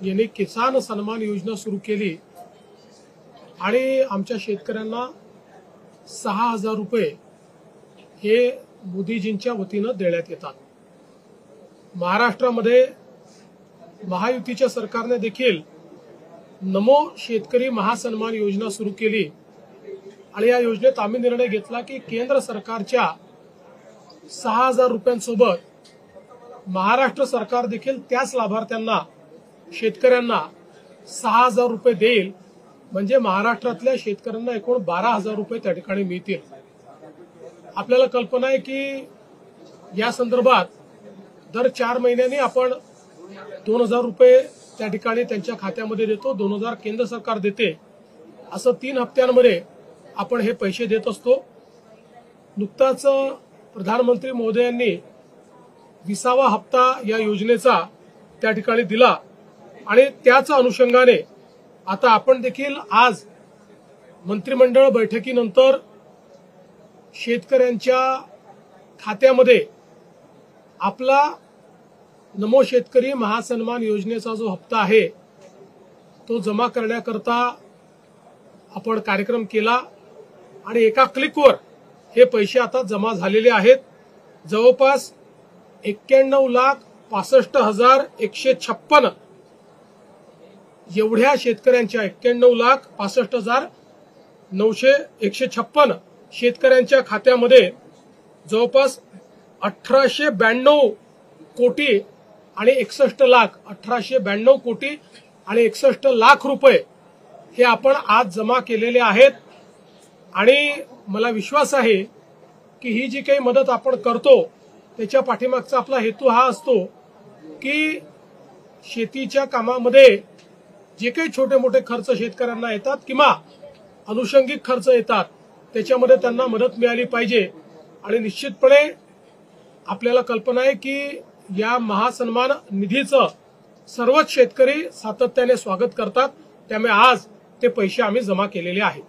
यांनी किसान सन्मान योजना सुरू केली आणि आमच्या शेतकऱ्यांना 6,000 रुपये हे मोदीजींच्या वतीनं देण्यात येतात। महाराष्ट्रामध्ये महायुतीच्या सरकारने देखील नमो शेतकरी महासन्मान योजना सुरू केली आणि या योजनेत आम्ही निर्णय घेतला की केंद्र सरकारच्या 6,000 रुपयांसोबत महाराष्ट्र सरकार देखील त्याच लाभार्थ्यांना शेतकऱ्यांना 6,000 रुपये देईल, म्हणजे महाराष्ट्रातल्या शेतकऱ्यांना एकूण 12,000 रुपये त्या ठिकाणी मिळतील। आपल्याला कल्पना आहे की या संदर्भात दर 4 महिन्यांनी आपण 2,000 रुपये त्या ठिकाणी त्यांच्या खात्यामध्ये देतो, 2,000 केंद्र सरकार देते, असं 3 हप्त्यांमध्ये आपण हे पैसे देत असतो। नुकताच प्रधानमंत्री महोदयांनी 20वा हप्ता या योजनेचा त्या ठिकाणी दिला आणि त्याच अनुषंगाने आता आपण देखील आज मंत्रिमंडळ बैठकीनंतर शेतकऱ्यांच्या खात्यामध्ये आपला नमो शेतकरी महासन्मान योजनेचा जो हप्ता आहे तो जमा करण्याकरता आपण कार्यक्रम केला आणि एका क्लिकवर हे पैसे आता जमा झालेले आहेत। जवळपास 91,65,156 एवढ्या शेतकऱ्यांच्या 91,65,156 शेतकऱ्यांच्या खात्यामध्ये जवळपास 1892 कोटी आणि 61 लाख 1892 कोटी आणि 61 लाख रुपये हे आपण आज जमा केलेले आहेत। आणि मला विश्वास आहे की ही जी काही मदत आपण करतो त्याच्या पाठीमागचा आपला हेतू हा असतो की शेतीच्या कामामध्ये जे काही छोटे मोठे खर्च शेतकऱ्यांना येतात किंवा अनुषंगिक खर्च येतात त्याच्यामध्ये त्यांना मदत मिळाली पाहिजे। आणि निश्चितपणे आपल्याला कल्पना आहे की या महासन्मान निधीचं सर्वच शेतकरी सातत्याने स्वागत करतात, त्यामुळे आज ते पैसे आम्ही जमा केलेले आहेत।